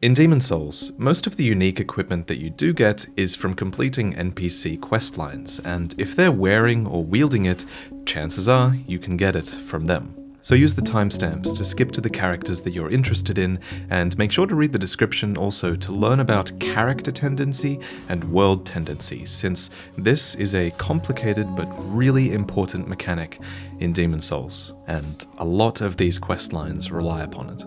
In Demon Souls, most of the unique equipment that you do get is from completing NPC questlines, and if they're wearing or wielding it, chances are you can get it from them. So use the timestamps to skip to the characters that you're interested in, and make sure to read the description also to learn about character tendency and world tendency, since this is a complicated but really important mechanic in Demon Souls, and a lot of these questlines rely upon it.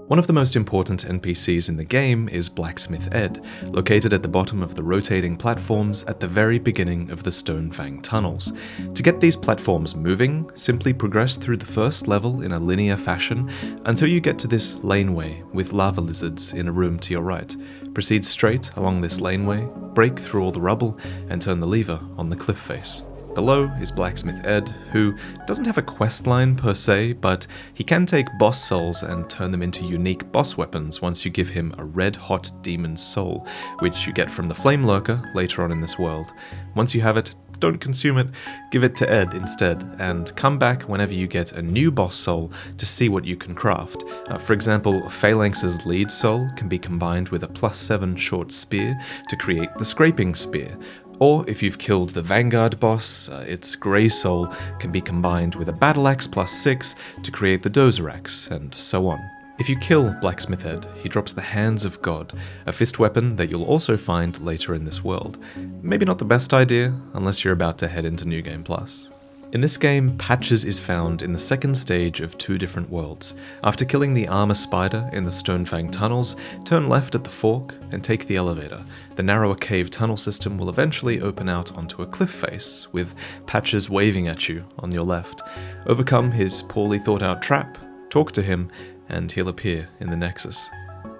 One of the most important NPCs in the game is Blacksmith Ed, located at the bottom of the rotating platforms at the very beginning of the Stonefang tunnels. To get these platforms moving, simply progress through the first level in a linear fashion until you get to this laneway with lava lizards in a room to your right. Proceed straight along this laneway, break through all the rubble, and turn the lever on the cliff face. Below is Blacksmith Ed, who doesn't have a questline per se, but he can take boss souls and turn them into unique boss weapons once you give him a red-hot demon soul, which you get from the Flame Lurker later on in this world. Once you have it, don't consume it, give it to Ed instead, and come back whenever you get a new boss soul to see what you can craft. For example, Phalanx's lead soul can be combined with a +7 short spear to create the Scraping Spear. Or if you've killed the Vanguard boss, its Grey Soul can be combined with a Battle Axe +6 to create the Dozer Axe, and so on. If you kill Blacksmith Ed, he drops the Hands of God, a fist weapon that you'll also find later in this world. Maybe not the best idea, unless you're about to head into New Game Plus. In this game, Patches is found in the second stage of 2 different worlds. After killing the armor spider in the Stonefang tunnels, turn left at the fork and take the elevator. The narrower cave tunnel system will eventually open out onto a cliff face, with Patches waving at you on your left. Overcome his poorly thought out trap, talk to him, and he'll appear in the Nexus.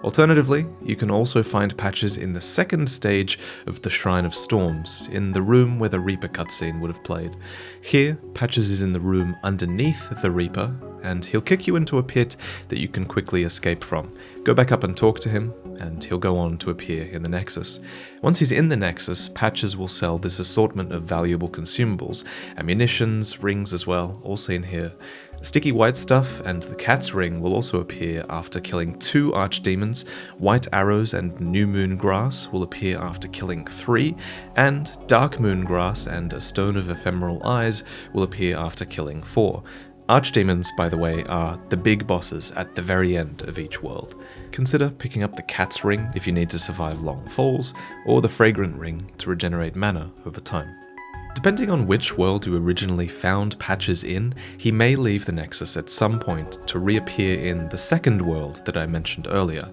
Alternatively, you can also find Patches in the second stage of the Shrine of Storms, in the room where the Reaper cutscene would have played. Here, Patches is in the room underneath the Reaper, and he'll kick you into a pit that you can quickly escape from. Go back up and talk to him, and he'll go on to appear in the Nexus. Once he's in the Nexus, Patches will sell this assortment of valuable consumables, ammunitions, rings as well, all seen here. Sticky white stuff and the cat's ring will also appear after killing 2 archdemons, white arrows and new moon grass will appear after killing 3, and dark moon grass and a stone of ephemeral eyes will appear after killing 4. Archdemons, by the way, are the big bosses at the very end of each world. Consider picking up the cat's ring if you need to survive long falls, or the fragrant ring to regenerate mana over time. Depending on which world you originally found Patches in, he may leave the Nexus at some point to reappear in the second world that I mentioned earlier.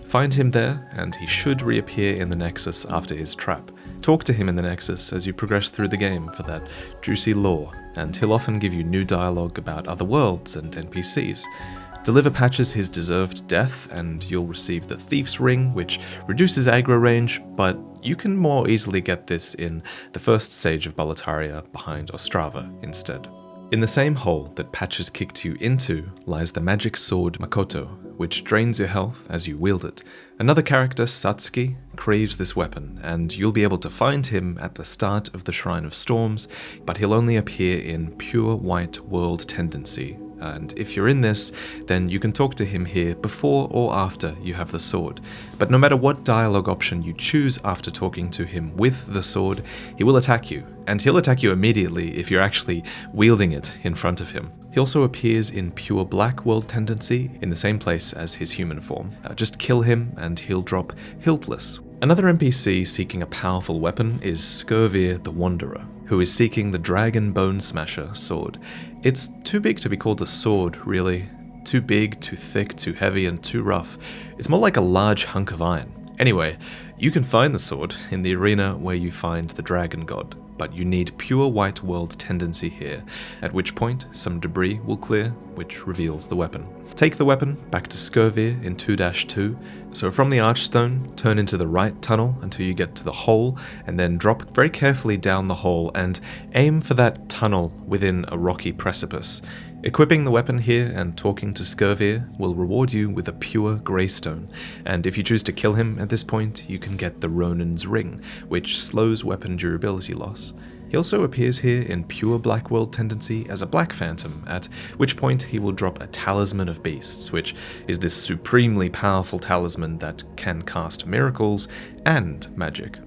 Find him there, and he should reappear in the Nexus after his trap. Talk to him in the Nexus as you progress through the game for that juicy lore, and he'll often give you new dialogue about other worlds and NPCs. Deliver Patches his deserved death, and you'll receive the Thief's Ring, which reduces aggro range, but you can more easily get this in the first stage of Boletaria behind Ostrava instead. In the same hole that Patches kicked you into lies the magic sword Makoto, which drains your health as you wield it. Another character, Satsuki, craves this weapon, and you'll be able to find him at the start of the Shrine of Storms, but he'll only appear in pure white world tendency. And if you're in this, then you can talk to him here before or after you have the sword. But no matter what dialogue option you choose after talking to him with the sword, he will attack you, and he'll attack you immediately if you're actually wielding it in front of him. He also appears in pure black world tendency in the same place as his human form. Just kill him and he'll drop Hiltless. Another NPC seeking a powerful weapon is Scirvir the Wanderer, who is seeking the Dragon Bone Smasher sword. It's too big to be called a sword, really. Too big, too thick, too heavy, and too rough. It's more like a large hunk of iron. Anyway, you can find the sword in the arena where you find the Dragon God, but you need pure white world tendency here, at which point some debris will clear, which reveals the weapon. Take the weapon back to Scirvir in 2-2, so from the Archstone, turn into the right tunnel until you get to the hole, and then drop very carefully down the hole and aim for that tunnel within a rocky precipice. Equipping the weapon here and talking to Scirvir will reward you with a pure greystone, and if you choose to kill him at this point, you can get the Ronin's Ring, which slows weapon durability loss. He also appears here in pure Black World tendency as a Black Phantom, at which point he will drop a Talisman of Beasts, which is this supremely powerful talisman that can cast miracles and magic.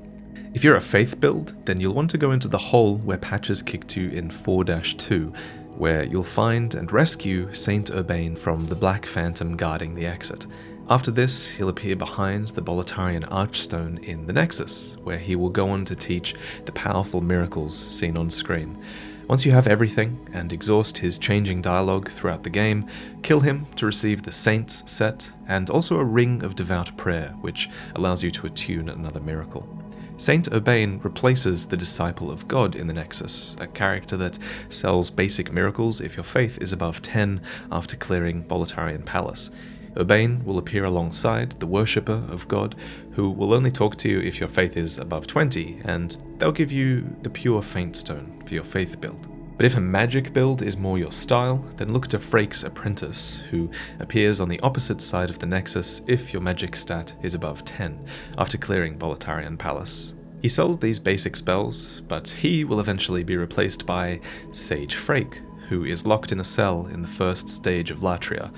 If you're a Faith build, then you'll want to go into the hole where Patches kicked you in 4-2, where you'll find and rescue Saint Urbain from the Black Phantom guarding the exit. After this, he'll appear behind the Boletarian Archstone in the Nexus, where he will go on to teach the powerful miracles seen on screen. Once you have everything, and exhaust his changing dialogue throughout the game, kill him to receive the Saints set, and also a Ring of Devout Prayer, which allows you to attune another miracle. Saint Urbain replaces the Disciple of God in the Nexus, a character that sells basic miracles if your faith is above 10 after clearing Boletarian Palace. Urbain will appear alongside the Worshipper of God, who will only talk to you if your faith is above 20, and they'll give you the pure Faint Stone for your faith build. But if a magic build is more your style, then look to Freke's Apprentice, who appears on the opposite side of the Nexus if your magic stat is above 10, after clearing Boletarian Palace. He sells these basic spells, but he will eventually be replaced by Sage Freke, who is locked in a cell in the first stage of Latria.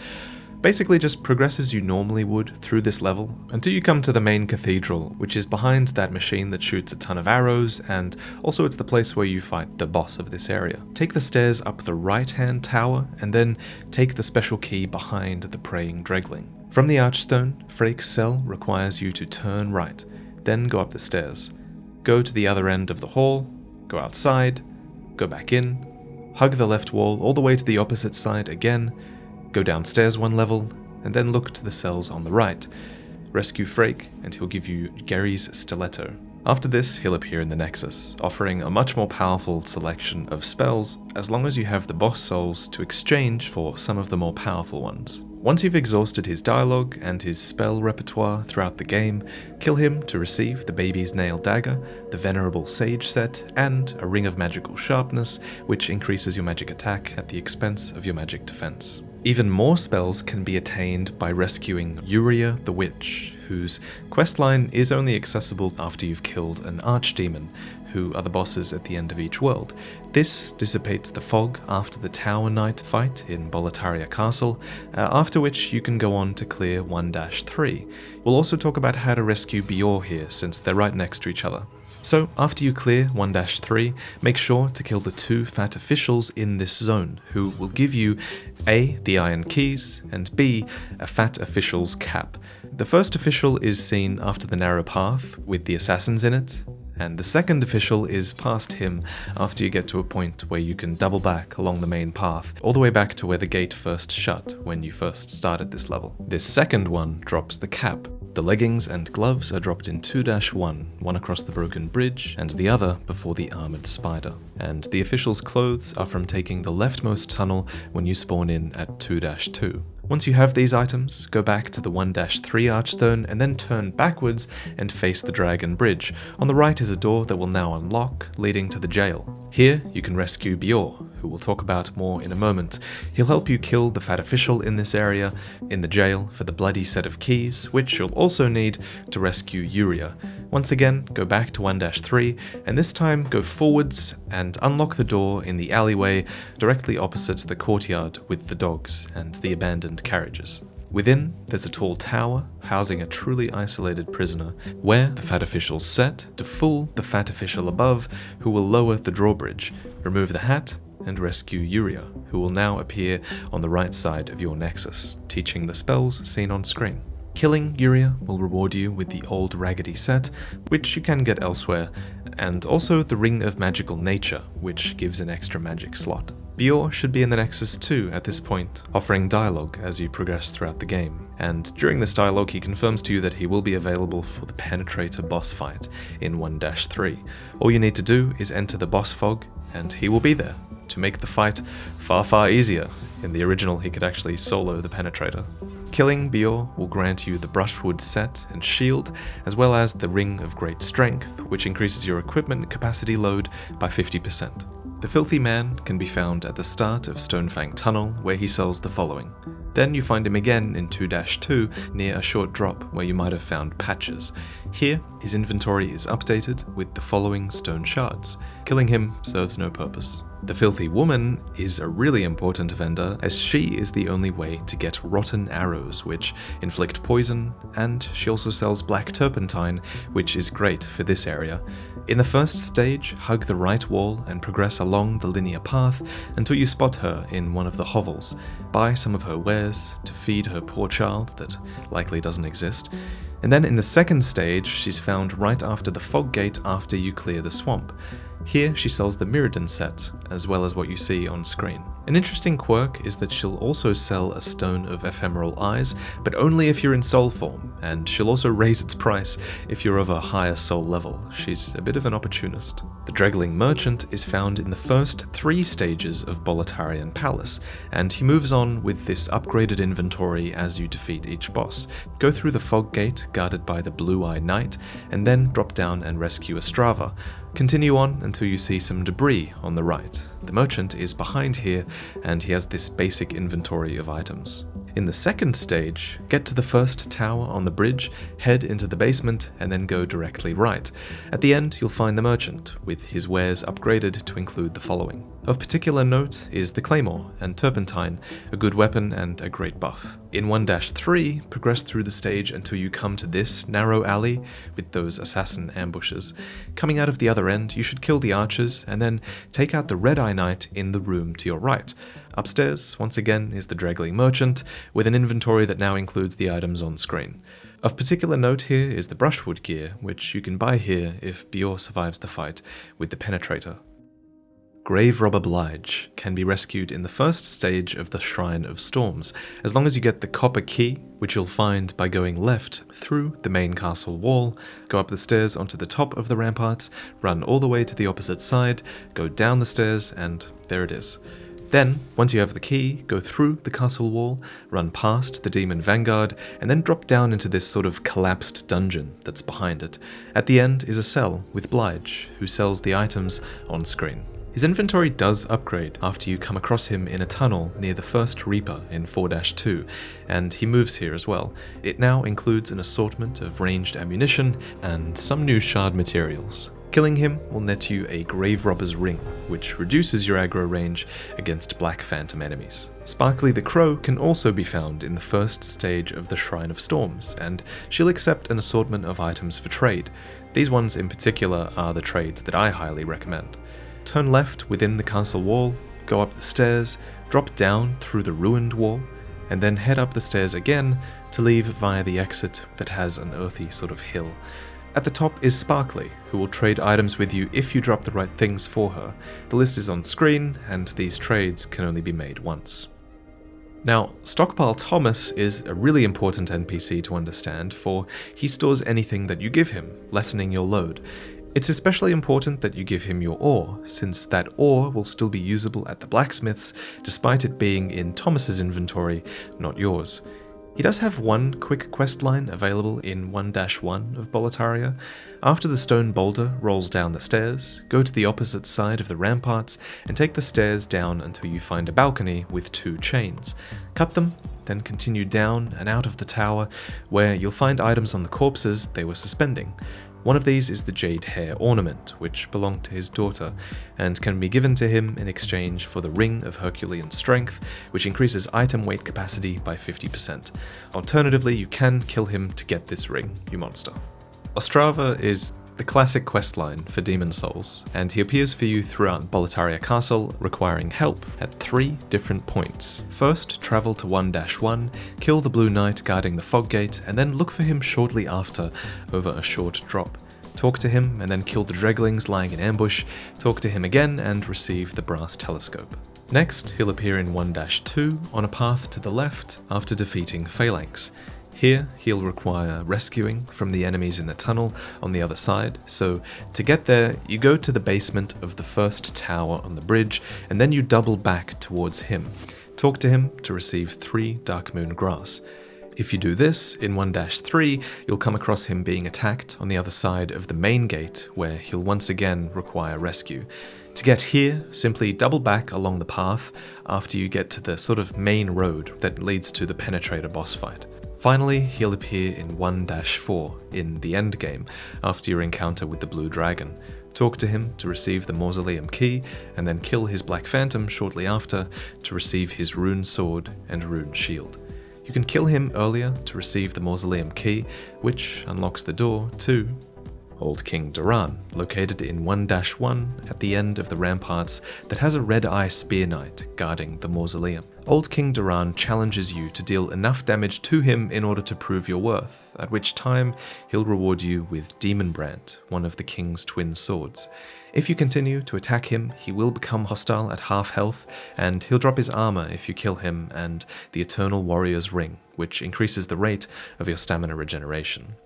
Basically just progress as you normally would through this level until you come to the main cathedral, which is behind that machine that shoots a ton of arrows, and also it's the place where you fight the boss of this area. Take the stairs up the right-hand tower, and then take the special key behind the praying Dregling. From the Archstone, Freke's cell requires you to turn right, then go up the stairs. Go to the other end of the hall, go outside, go back in, hug the left wall all the way to the opposite side again, go downstairs one level, and then look to the cells on the right. Rescue Freke, and he'll give you Gary's Stiletto. After this, he'll appear in the Nexus, offering a much more powerful selection of spells, as long as you have the boss souls to exchange for some of the more powerful ones. Once you've exhausted his dialogue and his spell repertoire throughout the game, kill him to receive the Baby's Nail Dagger, the Venerable Sage set, and a Ring of Magical Sharpness, which increases your magic attack at the expense of your magic defense. Even more spells can be attained by rescuing Yuria the Witch, whose questline is only accessible after you've killed an Archdemon, who are the bosses at the end of each world. This dissipates the fog after the Tower Knight fight in Boletaria Castle, after which you can go on to clear 1-3. We'll also talk about how to rescue Biorr here, since they're right next to each other. So, after you clear 1-3, make sure to kill the 2 fat officials in this zone, who will give you A, the Iron Keys, and B, a fat official's cap. The first official is seen after the narrow path, with the assassins in it, and the second official is past him after you get to a point where you can double back along the main path, all the way back to where the gate first shut when you first started this level. This second one drops the cap. The leggings and gloves are dropped in 2-1, one across the broken bridge and the other before the armored spider. And the official's clothes are from taking the leftmost tunnel when you spawn in at 2-2. Once you have these items, go back to the 1-3 Archstone and then turn backwards and face the Dragon Bridge. On the right is a door that will now unlock, leading to the jail. Here, you can rescue Biorr, who we'll talk about more in a moment. He'll help you kill the fat official in this area, in the jail for the bloody set of keys, which you'll also need to rescue Yuria. Once again, go back to 1-3, and this time go forwards and unlock the door in the alleyway directly opposite the courtyard with the dogs and the abandoned carriages. Within, there's a tall tower housing a truly isolated prisoner, where the fat officials set to fool the fat official above, who will lower the drawbridge, remove the hat, and rescue Yuria, who will now appear on the right side of your Nexus, teaching the spells seen on screen. Killing Yuria will reward you with the old Raggedy set, which you can get elsewhere, and also the Ring of Magical Nature, which gives an extra magic slot. Biorr should be in the Nexus too at this point, offering dialogue as you progress throughout the game, and during this dialogue he confirms to you that he will be available for the Penetrator boss fight in 1-3. All you need to do is enter the boss fog, and he will be there to make the fight far easier. In the original he could actually solo the Penetrator. Killing Biorr will grant you the Brushwood set and shield, as well as the Ring of Great Strength, which increases your equipment capacity load by 50%. The Filthy Man can be found at the start of Stonefang Tunnel, where he sells the following: Then you find him again in 2-2 near a short drop where you might have found patches. Here, his inventory is updated with the following stone shards. Killing him serves no purpose. The Filthy Woman is a really important vendor, as she is the only way to get rotten arrows, which inflict poison, and she also sells black turpentine, which is great for this area. In the first stage, hug the right wall and progress along the linear path until you spot her in one of the hovels. Buy some of her wares to feed her poor child that likely doesn't exist. And then in the second stage, she's found right after the fog gate after you clear the swamp. Here she sells the Miralda set, as well as what you see on screen. An interesting quirk is that she'll also sell a stone of ephemeral eyes, but only if you're in soul form, and she'll also raise its price if you're of a higher soul level. She's a bit of an opportunist. The Dregling Merchant is found in the first 3 stages of Boletarian Palace, and he moves on with this upgraded inventory as you defeat each boss. Go through the fog gate guarded by the Blue-Eye Knight, and then drop down and rescue Ostrava. Continue on until you see some debris on the right. The merchant is behind here, and he has this basic inventory of items. In the second stage, get to the first tower on the bridge, head into the basement, and then go directly right. At the end, you'll find the merchant, with his wares upgraded to include the following. Of particular note is the Claymore and Turpentine, a good weapon and a great buff. In 1-3, progress through the stage until you come to this narrow alley with those assassin ambushes. Coming out of the other end, you should kill the archers and then take out the Red-Eye Knight in the room to your right. Upstairs, once again, is the Dregling Merchant, with an inventory that now includes the items on screen. Of particular note here is the Brushwood gear, which you can buy here if Biorr survives the fight with the Penetrator. Graverobber Blige can be rescued in the first stage of the Shrine of Storms, as long as you get the copper key, which you'll find by going left through the main castle wall, go up the stairs onto the top of the ramparts, run all the way to the opposite side, go down the stairs, and there it is. Then, once you have the key, go through the castle wall, run past the Demon Vanguard, and then drop down into this sort of collapsed dungeon that's behind it. At the end is a cell with Blige, who sells the items on screen. His inventory does upgrade after you come across him in a tunnel near the first Reaper in 4-2, and he moves here as well. It now includes an assortment of ranged ammunition and some new shard materials. Killing him will net you a Graverobber's Ring, which reduces your aggro range against Black Phantom enemies. Sparkly the Crow can also be found in the first stage of the Shrine of Storms, and she'll accept an assortment of items for trade. These ones in particular are the trades that I highly recommend. Turn left within the castle wall, go up the stairs, drop down through the ruined wall, and then head up the stairs again to leave via the exit that has an earthy sort of hill. At the top is Sparkly, who will trade items with you if you drop the right things for her. The list is on screen, and these trades can only be made once. Now, Stockpile Thomas is a really important NPC to understand, for he stores anything that you give him, lessening your load. It's especially important that you give him your ore, since that ore will still be usable at the blacksmiths, despite it being in Thomas's inventory, not yours. He does have one quick quest line available in 1-1 of Boletaria. After the stone boulder rolls down the stairs, go to the opposite side of the ramparts and take the stairs down until you find a balcony with 2 chains. Cut them, then continue down and out of the tower, where you'll find items on the corpses they were suspending. One of these is the jade hair ornament, which belonged to his daughter, and can be given to him in exchange for the Ring of Herculean Strength, which increases item weight capacity by 50%. Alternatively, you can kill him to get this ring, you monster. Ostrava is the classic questline for demon souls, and he appears for you throughout Boletaria Castle, requiring help at 3 different points. First, travel to 1-1, kill the Blue Knight guarding the fog gate, and then look for him shortly after over a short drop. Talk to him, and then kill the Dreglings lying in ambush, talk to him again, and receive the brass telescope. Next, he'll appear in 1-2 on a path to the left after defeating Phalanx. Here, he'll require rescuing from the enemies in the tunnel on the other side, so to get there, you go to the basement of the first tower on the bridge, and then you double back towards him. Talk to him to receive 3 Dark Moon Grass. If you do this, in 1-3, you'll come across him being attacked on the other side of the main gate, where he'll once again require rescue. To get here, simply double back along the path after you get to the sort of main road that leads to the Penetrator boss fight. Finally, he'll appear in 1-4 in the endgame, after your encounter with the Blue Dragon. Talk to him to receive the Mausoleum Key, and then kill his Black Phantom shortly after to receive his Rune Sword and Rune Shield. You can kill him earlier to receive the Mausoleum Key, which unlocks the door to Old King Doran, located in 1-1 at the end of the ramparts that has a red-eye spear knight guarding the mausoleum. Old King Doran challenges you to deal enough damage to him in order to prove your worth, at which time he'll reward you with Demon Brand, one of the king's twin swords. If you continue to attack him, he will become hostile at half health, and he'll drop his armor if you kill him, and the Eternal Warrior's Ring, which increases the rate of your stamina regeneration.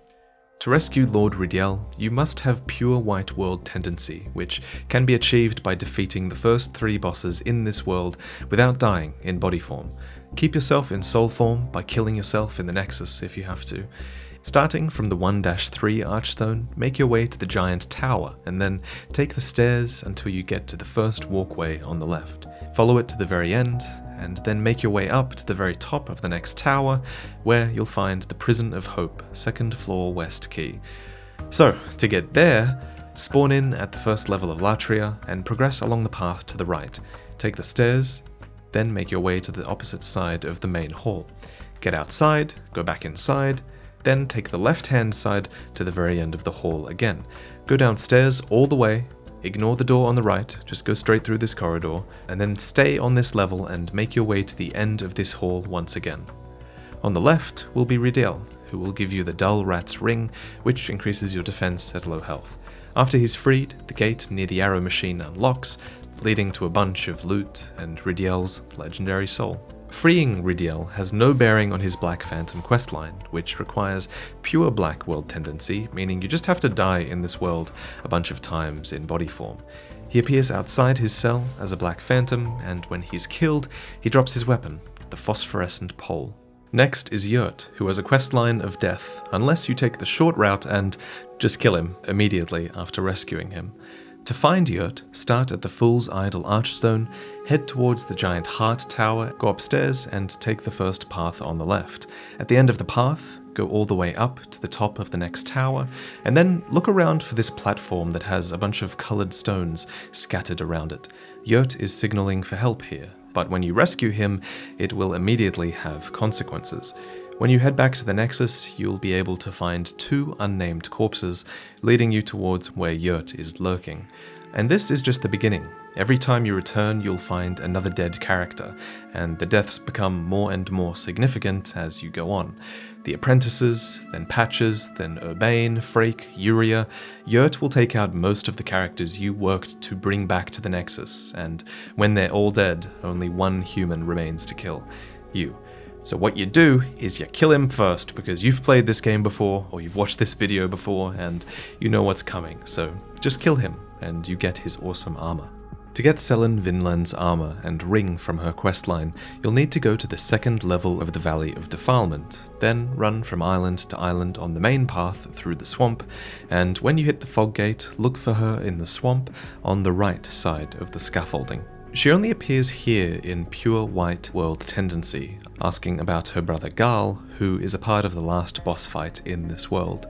To rescue Lord Rydell, you must have pure white world tendency, which can be achieved by defeating the first 3 bosses in this world without dying in body form. Keep yourself in soul form by killing yourself in the Nexus if you have to. Starting from the 1-3 Archstone, make your way to the giant tower, and then take the stairs until you get to the first walkway on the left. Follow it to the very end, and then make your way up to the very top of the next tower, where you'll find the Prison of Hope, 2nd floor west key. So, to get there, spawn in at the first level of Latria, and progress along the path to the right. Take the stairs, then make your way to the opposite side of the main hall. Get outside, go back inside, then take the left-hand side to the very end of the hall again. Go downstairs all the way, ignore the door on the right, just go straight through this corridor, and then stay on this level and make your way to the end of this hall once again. On the left will be Rydell, who will give you the Dull Rat's Ring, which increases your defense at low health. After he's freed, the gate near the arrow machine unlocks, leading to a bunch of loot and Rydell's legendary soul. Freeing Rydell has no bearing on his Black Phantom questline, which requires pure Black World tendency, meaning you just have to die in this world a bunch of times in body form. He appears outside his cell as a Black Phantom, and when he's killed, he drops his weapon, the phosphorescent pole. Next is Yurt, who has a questline of death, unless you take the short route and just kill him immediately after rescuing him. To find Yurt, start at the Fool's Idol Archstone, head towards the giant heart tower, go upstairs and take the first path on the left. At the end of the path, go all the way up to the top of the next tower, and then look around for this platform that has a bunch of colored stones scattered around it. Yurt is signaling for help here, but when you rescue him, it will immediately have consequences. When you head back to the Nexus, you'll be able to find 2 unnamed corpses, leading you towards where Yurt is lurking. And this is just the beginning. Every time you return, you'll find another dead character, and the deaths become more and more significant as you go on. The Apprentices, then Patches, then Urbain, Freke, Yuria. Yurt will take out most of the characters you worked to bring back to the Nexus, and when they're all dead, only 1 human remains to kill: you. So what you do is you kill him first, because you've played this game before, or you've watched this video before, and you know what's coming. So just kill him, and you get his awesome armor. To get Selen Vinland's armor and ring from her questline, you'll need to go to the 2nd level of the Valley of Defilement, then run from island to island on the main path through the swamp, and when you hit the fog gate, look for her in the swamp on the right side of the scaffolding. She only appears here in pure white world tendency, asking about her brother Garl, who is a part of the last boss fight in this world.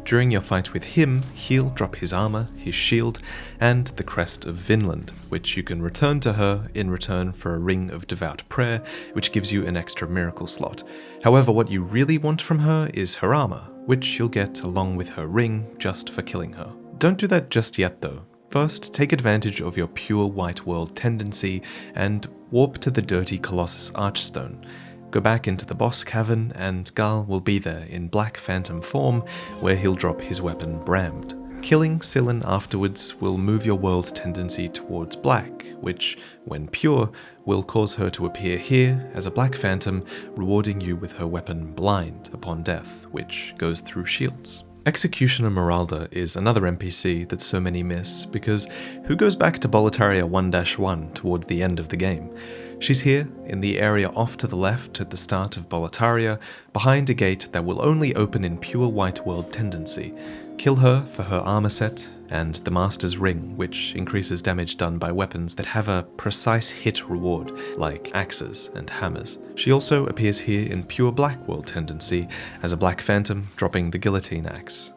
During your fight with him, he'll drop his armor, his shield, and the Crest of Vinland, which you can return to her in return for a Ring of Devout Prayer, which gives you an extra miracle slot. However, what you really want from her is her armor, which you'll get along with her ring just for killing her. Don't do that just yet though. First, take advantage of your pure white world tendency and warp to the Dirty Colossus Archstone. Go back into the boss cavern and Garl will be there in Black Phantom form, where he'll drop his weapon Brammed. Killing Selen afterwards will move your world's tendency towards black, which, when pure, will cause her to appear here as a Black Phantom, rewarding you with her weapon Blind upon death, which goes through shields. Executioner Miralda is another NPC that so many miss, because who goes back to Boletaria 1-1 towards the end of the game? She's here, in the area off to the left at the start of Boletaria, behind a gate that will only open in pure White World tendency. Kill her for her armor set, and the Master's Ring, which increases damage done by weapons that have a precise hit reward, like axes and hammers. She also appears here in pure Black World tendency as a Black Phantom, dropping the Guillotine Axe.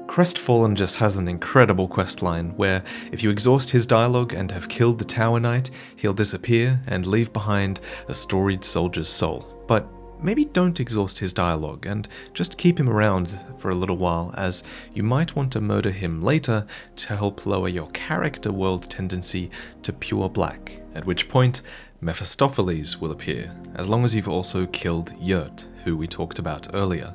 Crestfallen just has an incredible questline where if you exhaust his dialogue and have killed the Tower Knight, he'll disappear and leave behind a storied soldier's soul. But maybe don't exhaust his dialogue and just keep him around for a little while, as you might want to murder him later to help lower your character world tendency to pure black, at which point Mephistopheles will appear, as long as you've also killed Yurt, who we talked about earlier.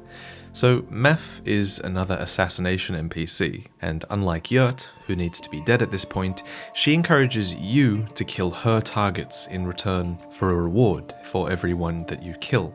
So Meph is another assassination NPC, and unlike Yurt, who needs to be dead at this point, she encourages you to kill her targets in return for a reward for everyone that you kill.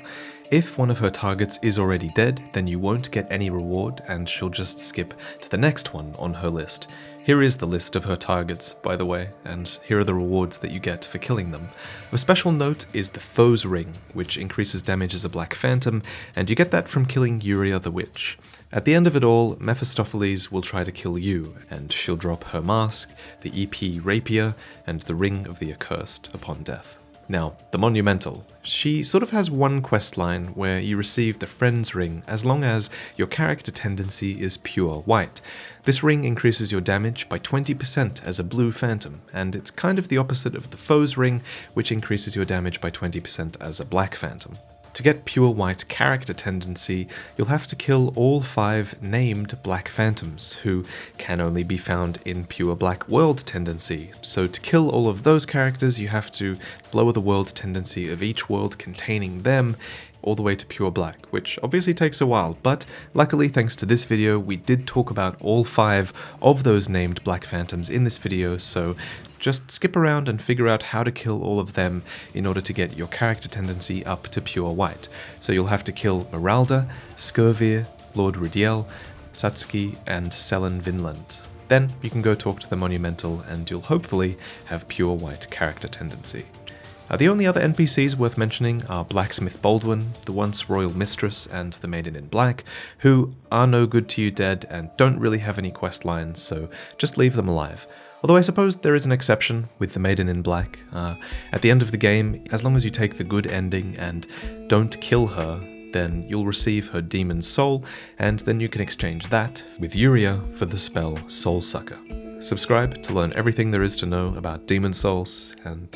If one of her targets is already dead, then you won't get any reward and she'll just skip to the next one on her list. Here is the list of her targets, by the way, and here are the rewards that you get for killing them. Of special note is the Foe's Ring, which increases damage as a Black Phantom, and you get that from killing Yuria the Witch. At the end of it all, Mephistopheles will try to kill you, and she'll drop her mask, the EP Rapier, and the Ring of the Accursed upon death. Now, the Monumental. She sort of has one questline where you receive the Friend's Ring as long as your character tendency is pure white. This ring increases your damage by 20% as a blue phantom, and it's kind of the opposite of the Foe's Ring, which increases your damage by 20% as a black phantom. To get pure white character tendency, you'll have to kill all 5 named Black Phantoms, who can only be found in pure Black World tendency. So to kill all of those characters, you have to lower the world tendency of each world containing them all the way to pure black, which obviously takes a while, but luckily thanks to this video we did talk about all 5 of those named Black Phantoms in this video, so just skip around and figure out how to kill all of them in order to get your character tendency up to pure white. So you'll have to kill Miralda, Scirvir, Lord Rydell, Satsuki, and Selen Vinland. Then you can go talk to the Monumental and you'll hopefully have pure white character tendency. The only other NPCs worth mentioning are Blacksmith Baldwin, the once Royal Mistress, and the Maiden in Black, who are no good to you dead and don't really have any quest lines, so just leave them alive. Although I suppose there is an exception with the Maiden in Black. At the end of the game, as long as you take the good ending and don't kill her, then you'll receive her Demon Soul, and then you can exchange that with Yuria for the spell Soul Sucker. Subscribe to learn everything there is to know about Demon Souls, and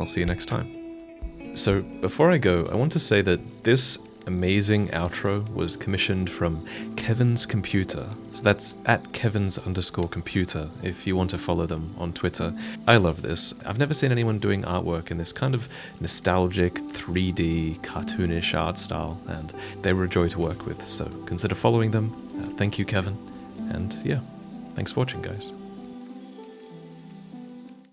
I'll see you next time. So before I go, I want to say that this amazing outro was commissioned from Kevin's Computer. So that's at Kevins_computer if you want to follow them on Twitter. I love this. I've never seen anyone doing artwork in this kind of nostalgic 3D cartoonish art style, and they were a joy to work with, so consider following them. Thank you, Kevin. And yeah, thanks for watching, guys.